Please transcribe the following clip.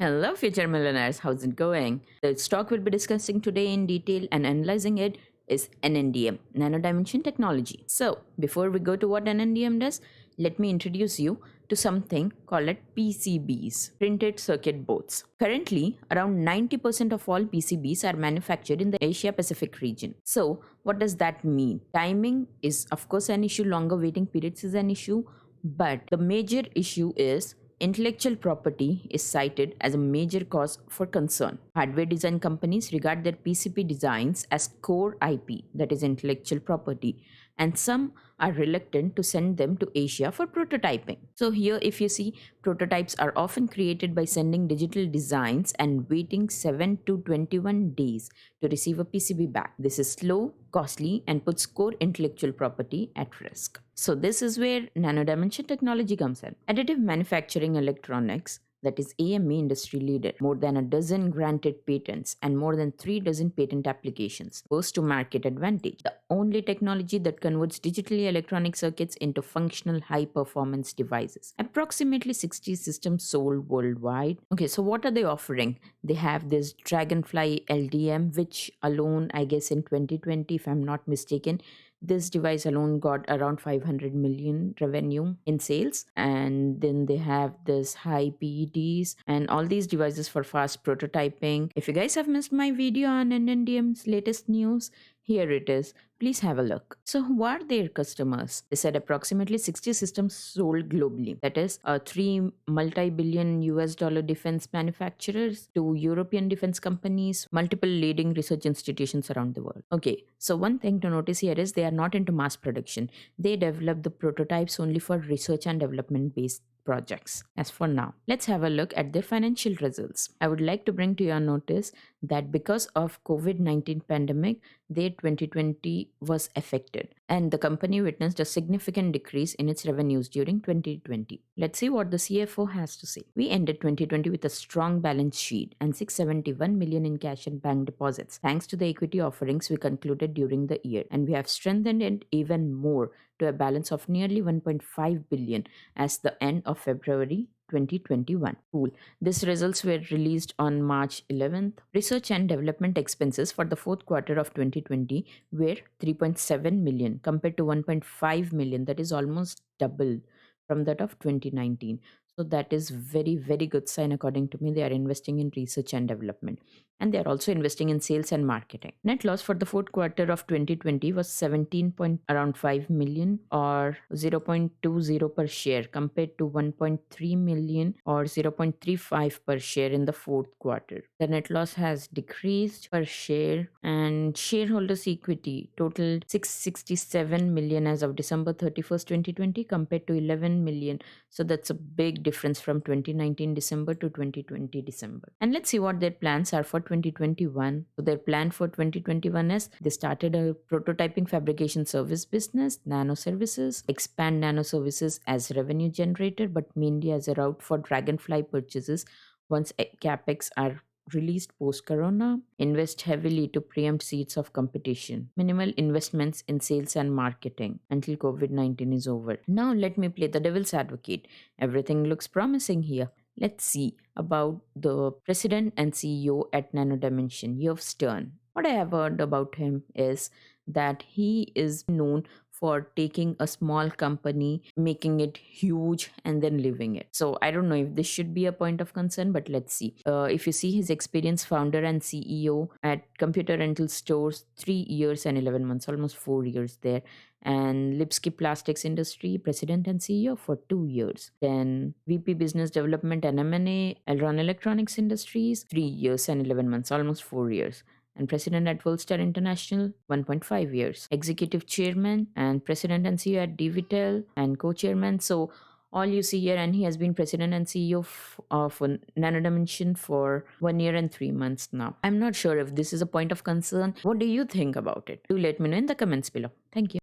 Hello, future millionaires. How's it going? The stock we'll be discussing today in detail and analyzing it is NNDM, Nano Dimension Technology. So, before we go to what NNDM does, let me introduce you to something called PCBs, printed circuit boards. Currently, around 90% of all PCBs are manufactured in the Asia Pacific region. So, what does that mean? Timing is, of course, an issue, longer waiting periods is an issue, but the major issue is intellectual property is cited as a major cause for concern. Hardware design companies regard their PCB designs as core IP, that is intellectual property, and some are reluctant to send them to Asia for prototyping. So, here, if you see, prototypes are often created by sending digital designs and waiting 7 to 21 days to receive a PCB back. This is slow, costly, and puts core intellectual property at risk. So, this is where Nano Dimension technology comes in. Additive manufacturing electronics, that is AME industry leader, more than a dozen granted patents and more than 3 dozen patent applications, boast to market advantage. The only technology that converts digitally electronic circuits into functional high performance devices. Approximately 60 systems sold worldwide. Okay, so what are they offering? They have this Dragonfly LDM, which alone, I guess in 2020, if I'm not mistaken, this device alone got around 500 million revenue in sales. And then they have this high PEDs and all these devices for fast prototyping. If you guys have missed my video on NNDM's latest news, here it is. Please have a look. So, who are their customers? They said approximately 60 systems sold globally. That is, 3 multi-billion US dollar defense manufacturers, 2 European defense companies, multiple leading research institutions around the world. Okay, so one thing to notice here is they are not into mass production. They develop the prototypes only for research and development based projects. As for now, let's have a look at their financial results. I would like to bring to your notice that because of COVID-19 pandemic, their 2020 was affected and the company witnessed a significant decrease in its revenues during 2020. Let's see what the CFO has to say. We ended 2020 with a strong balance sheet and 671 million in cash and bank deposits thanks to the equity offerings we concluded during the year, and we have strengthened it even more to a balance of nearly 1.5 billion as the end of February 2021. Cool. These results were released on March 11th. Research and development expenses for the fourth quarter of 2020 were 3.7 million compared to 1.5 million. That is almost double from that of 2019. So that is very, very good sign according to me. They are investing in research and development. And they are also investing in sales and marketing. Net loss for the fourth quarter of 2020 was 17.5 million or 0.20 per share compared to 1.3 million or 0.35 per share in the fourth quarter. The net loss has decreased per share, and shareholders' equity totaled 667 million as of December 31st, 2020 compared to 11 million. So that's a big difference from 2019 December to 2020 December. And let's see what their plans are for 2021. So their plan for 2021 is they started a prototyping fabrication service business, nano services, expand nano services as revenue generator, but mainly as a route for Dragonfly purchases once capex are released post-corona, invest heavily to preempt seeds of competition, minimal investments in sales and marketing until COVID-19 is over. Now let me play the devil's advocate. Everything looks promising here. Let's see about the president and CEO at Nano Dimension, Yev Stern. What I have heard about him is that he is known for taking a small company, making it huge, and then leaving it. So I don't know if this should be a point of concern, but let's see. If you see his experience, founder and CEO at computer rental stores, 3 years and 11 months, almost 4 years there. And Lipsky Plastics Industry, president and CEO for 2 years. Then VP Business Development and M&A, Elron Electronics Industries, 3 years and 11 months, almost 4 years. And president at Wallstreet International, 1.5 years. Executive chairman and president and CEO at DVTEL and co-chairman. So all you see here, and he has been president and CEO of Nano Dimension for 1 year and 3 months now. I'm not sure if this is a point of concern. What do you think about it? Do let me know in the comments below. Thank you.